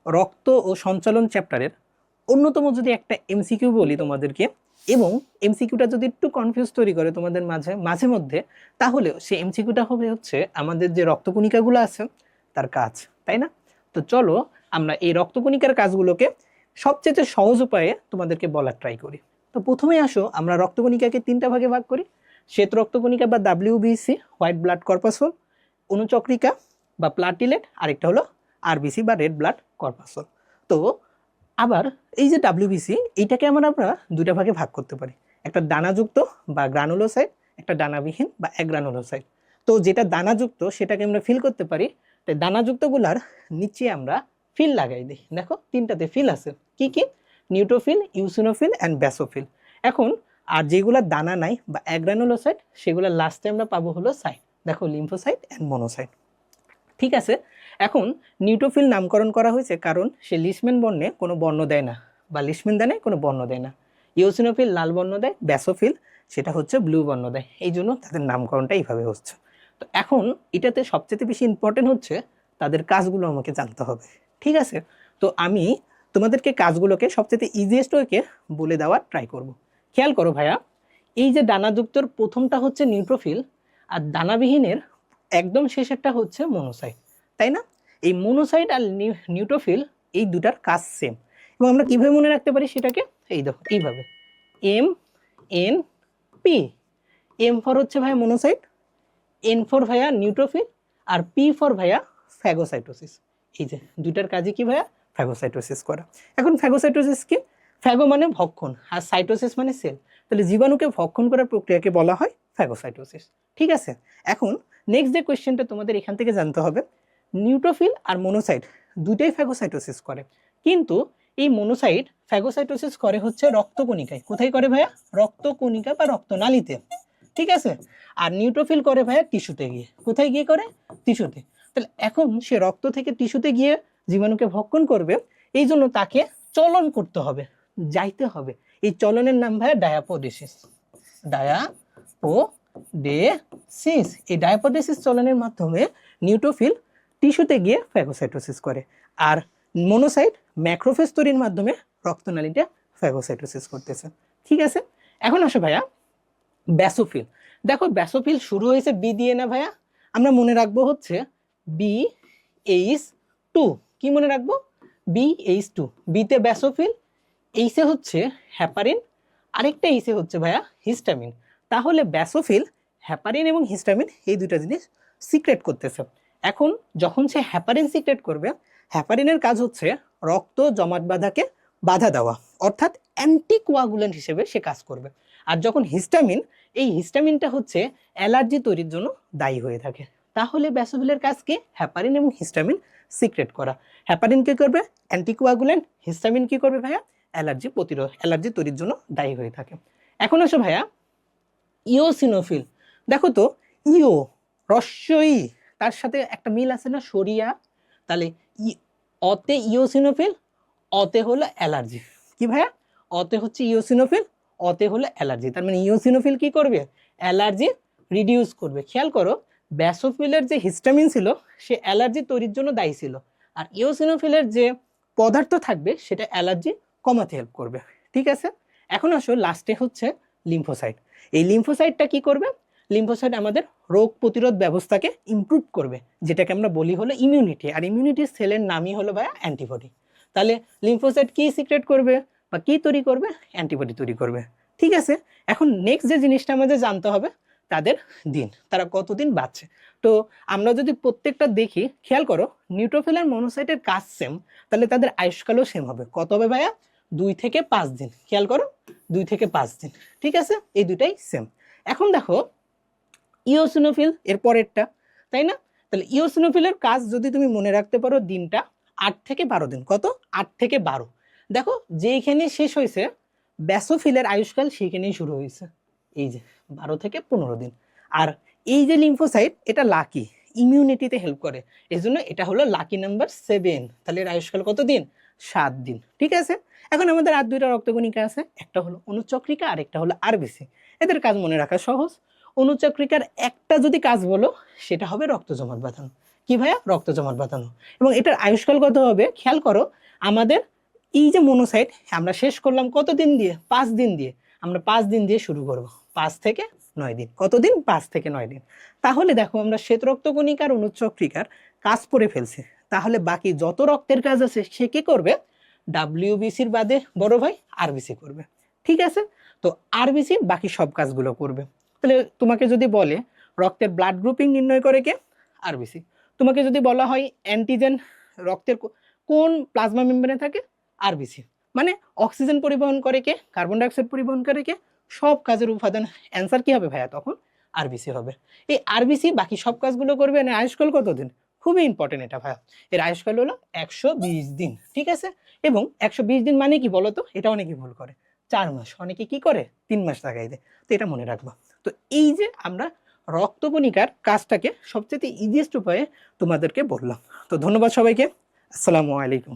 রক্ত ও সঞ্চালন চ্যাপ্টারের অন্যতম যদি একটা এমসিকিউ বলি তোমাদেরকে, এবং এমসিকিউটা যদি একটু কনফিউজ তৈরি করে তোমাদের মাঝে মাঝে মধ্যে, তাহলে সেই এমসিকিউটা হবে হচ্ছে আমাদের যে রক্তকণিকাগুলো আছে তার কাজ, তাই না? তো চলো আমরা এই রক্তকণিকার কাজগুলোকে সবচেয়ে সহজ উপায়ে তোমাদেরকে বলার ট্রাই করি। তো প্রথমে আসো আমরা রক্তকণিকাকে তিনটা ভাগে ভাগ করি। শ্বেত রক্তকণিকা বা ডাব্লিউবিসি, হোয়াইট ব্লাড কর্পাসল, অনুচক্রিকা বা প্লাটিলেট, আরেকটা হলো আরবিসি বা রেড ব্লাড কর্পাসল। তো আবার এই যে ডাব্লিউবিসি, এইটাকে আমরা দুইটা ভাগে ভাগ করতে পারি, একটা দানাযুক্ত বা গ্রানুলোসাইট, একটা দানাবিহীন বা অ্যাগ্রানুলোসাইট। তো যেটা দানাযুক্ত সেটাকে আমরা ফিল করতে পারি, তাই দানাযুক্তগুলার নিচে আমরা ফিল লাগাই দিই। দেখো তিনটাতে ফিল আছে, কি কি? Neutrophil, eosinophil and ব্যাসোফিল। এখন আর যেগুলা দানা নাই বা অ্যাগ্রানুলোসাইট, সেগুলো লাস্টে আমরা পাবো হলো সাইট, দেখো লিম্ফোসাইট অ্যান্ড মনোসাইট। ঠিক আছে, এখন নিউট্রোফিল নামকরণ করা হয়েছে কারণ সে লিশম্যান বর্ণে কোনো বর্ণ দেয় না, বা লিশম্যান দানে কোনো বর্ণ দেয় না। ইওসিনোফিল লাল বর্ণ দেয়, ব্যাসোফিল সেটা হচ্ছে ব্লু বর্ণ দেয়, এই জন্য তাদের নামকরণটা এইভাবে হচ্ছে। তো এখন এটাতে সবচেয়ে বেশি ইম্পর্টেন্ট হচ্ছে তাদের কাজগুলো আমাকে জানতে হবে। ঠিক আছে, তো আমি তোমাদেরকে কাজগুলোকে সবচেয়ে ইজিয়েস্ট ওয়েকে বলে দেওয়ার ট্রাই করব। খেয়াল করো ভাইয়া, এই যে দানাযুক্তর প্রথমটা হচ্ছে নিউট্রোফিল, আর দানাবিহীনের একদম শেষেরটা হচ্ছে মনোসাইট, তাই না? এই মনোসাইট আর নিউট্রোফিল এই দুটার কাজ সেম, এবং আমরা কিভাবে মনে রাখতে পারি সেটাকে? এই দেখো এইভাবে, M N P. M for হচ্ছে ভাইয়া মনোসাইট, এন ফর ভাইয়া নিউট্রোফিল, আর পি ফর ভাইয়া ফ্যাগোসাইটোসিস। এই যে দুইটার কাজই কি ভাইয়া? ফ্যাগোসাইটোসিস করা। এখন ফ্যাগোসাইটোসিস কি? ফ্যাগো মানে ভক্ষণ, আর সাইটোসিস মানে সেল, তাহলে জীবাণুকে ভক্ষণ করার প্রক্রিয়াকে বলা হয় ফ্যাগোসাইটোসিস। ঠিক আছে, এখন নেক্সট যে কোয়েশ্চেনটা তোমাদের এখান থেকে জানতে হবে, নিউট্রোফিল আর মনোসাইট দুইটাই ফ্যাগোসাইটোসিস করে, কিন্তু এই মনোসাইট ফ্যাগোসাইটোসিস করে হচ্ছে রক্তকণিকায়। কোথায় করে ভাইয়া? রক্তকণিকা বা রক্তনালীতে। ঠিক আছে, আর নিউট্রোফিল করে ভাইয়া টিস্যুতে গিয়ে। কোথায় গিয়ে করে? টিস্যুতে। তাহলে এখন সে রক্ত থেকে টিস্যুতে গিয়ে জীবাণুকে ভক্ষণ করবে, এই জন্য তাকে চলন করতে হবে, যাইতে হবে। এই চলনের নাম ভাইয়া ডায়াপোডেসিস। ডায়াপোডেসিস, এই ডায়াপোডেসিস চলনের মাধ্যমে নিউট্রোফিল টিস্যুতে গিয়ে ফ্যাগোসাইটোসিস করে, আর মনোসাইট ম্যাক্রোফেজ তৈরির মাধ্যমে রক্তনালীটা ফ্যাগোসাইটোসিস করতেছে। ঠিক আছে, এখন আসো ভাইয়া ব্যাসোফিল। দেখো ব্যাসোফিল শুরু হয়েছে বি দিয়ে না ভাইয়া? আমরা মনে রাখবো হচ্ছে BH2। কি মনে রাখবো? BH2। বিতে ব্যাসোফিল, এইসে হচ্ছে হ্যাপারিন, আরেকটা এইসে হচ্ছে ভাইয়া হিস্টামিন। তাহলে ব্যাসোফিল হ্যাপারিন এবং হিস্টামিন এই দুইটা জিনিস সিক্রেট করতেছে। এখন যখন সে হ্যাপারিন সিক্রেট করবে, হ্যাপারিনের কাজ হচ্ছে রক্ত জমাট বাঁধাকে বাধা দেওয়া, অর্থাৎ অ্যান্টিকোয়াগুলেন্ট হিসেবে সে কাজ করবে। আর যখন হিস্টামিন, এই হিস্টামিনটা হচ্ছে অ্যালার্জি তৈরির জন্য দায়ী হয়ে থাকে। তাহলে ব্যাসোফিলের কাজ কি? হ্যাপারিন এবং হিস্টামিন সিক্রেট করা। হ্যাপারিন কি করবে? অ্যান্টিকোয়াগুলেন্ট। হিস্টামিন কি করবে ভাইয়া? অ্যালার্জি প্রতিরোধ, অ্যালার্জি তৈরির জন্য দায়ী হয়ে থাকে। এখন আসো ভাইয়া ইওসিনোফিল। দেখো তো, ইও রস্যই, তার সাথে একটা মিল আছে না, সরিয়া। তাহলে অতে ইওসিনোফিল, অতে হলো অ্যালার্জি। কি ভাইয়া? অতে হচ্ছে ইওসিনোফিল, অতে হলো অ্যালার্জি। তার মানে ইওসিনোফিল কি করবে? অ্যালার্জি রিডিউস করবে। খেয়াল করো, ব্যাসোফিলের যে হিস্টামিন ছিল সে অ্যালার্জি তৈরির জন্য দায়ী ছিল, আর ইওসিনোফিলের যে পদার্থ থাকবে সেটা অ্যালার্জি কমাতে হেল্প করবে। ঠিক আছে, এখন আসো লাস্টে হচ্ছে লিম্ফোসাইট। এই লিম্ফোসাইটটা কি করবে? লিম্ফোসাইট আমাদের রোগ প্রতিরোধ ব্যবস্থাকে ইমপ্রুভ করবে, যেটাকে আমরা বলি হলো ইমিউনিটি, আর ইমিউনিটি সেলের নামই হলো ভাইয়া অ্যান্টিবডি। তাহলে লিম্ফোসাইট কি সিক্রেট করবে বা কি তৈরি করবে? অ্যান্টিবডি তৈরি করবে। ঠিক আছে, এখন নেক্সট যে জিনিসটা আমাদের জানতে হবে, তাদের দিন, তারা কতদিন বাঁচছে। তো আমরা যদি প্রত্যেকটা দেখি, খেয়াল করো, নিউট্রোফিল আর মনোসাইটের কাজ সেম, তাহলে তাদের আয়ুষ্কালও সেম হবে। কত হবে ভাইয়া? 2 থেকে 5 দিন। খেয়াল করো, 2 থেকে 5 দিন। ঠিক আছে, এই দুটাই সেম। এখন দেখো ইওসিনোফিল এর পরেরটা, তাই না? তাহলে ইওসিনোফিলের কাজ যদি তুমি মনে রাখতে পারো, দিনটা 8 থেকে 12 দিন। কত? 8 থেকে 12। দেখো যেইখানে শেষ হয়েছে ব্যাসোফিলের আয়ুষ্কাল, সেইখানেই শুরু হয়েছে, এই যে 12 থেকে 15 দিন। আর এই যে লিম্ফোসাইট, এটা লাকি, ইমিউনিটিতে হেল্প করে, এই জন্য এটা হলো লাকি নাম্বার 7। তাহলে এর আয়ুষ্কাল কত দিন? 7 দিন। ঠিক আছে, এখন আমাদের আর দুইটা রক্তকণিকা আছে, একটা হলো অনুচক্রিকা আর একটা হলো আরবিসি। এদের কাজ মনে রাখা সহজ। অনুচক্রিকার একটা যদি কাজ বলো, সেটা হবে রক্ত জমাট বাঁধানো। কি ভাইয়া? রক্ত জমাট বাঁধানো। এবং এটার আয়ুষ্কাল কত হবে খেয়াল করো, আমাদের এই যে মনোসাইট আমরা শেষ করলাম কতদিন দিয়ে? 5 দিন দিয়ে। আমরা 5 দিন দিয়ে শুরু করব, 5 থেকে 9 দিন। কতদিন? 5 থেকে 9 দিন। তাহলে দেখো আমরা শ্বেত রক্তকণিকার অনুচক্রিকার কাজ করে ফেলছি। তাহলে বাকি যত রক্তের কাজ আছে সে কি করবে? ডাব্লিউবিসির বাদে বড় ভাই আরবিসি করবে। ঠিক আছে, তো আরবিসি বাকি সব কাজগুলো করবে। তাহলে তোমাকে যদি বলে রক্তের ব্লাড গ্রুপিং নির্ণয় করে কে? আরবিসি। তোমাকে যদি বলা হয় অ্যান্টিজেন রক্তের কোন প্লাজমা মেমব্রেনে থাকে? আরবিসি। মানে অক্সিজেন পরিবহন করে কে? কার্বন ডাইঅক্সাইড পরিবহন করে কে? সব কাজের উপাদান। অ্যান্সার কি হবে ভাইয়া? তখন আরবিসি হবে। এই আরবিসি বাকি সব কাজগুলো করবে। না আয়ুষ্কাল কতদিন? খুবই ইম্পর্টেন্ট এটা ভাইয়া। এর আয়ুষ্কাল হলো 120 দিন। ঠিক আছে, এবং 120 দিন মানে কি বলতো? এটা অনেকে ভুল করে, 4 মাস। অনেকে কি করে? 3 মাস লাগাই দেয়। তো এটা মনে রাখবা। তো এই যে আমরা রক্তকণিকার কাজটাকে সবচেয়ে ইজিয়েস্ট উপায়ে তোমাদেরকে বললাম। তো ধন্যবাদ সবাইকে। আসসালামু আলাইকুম।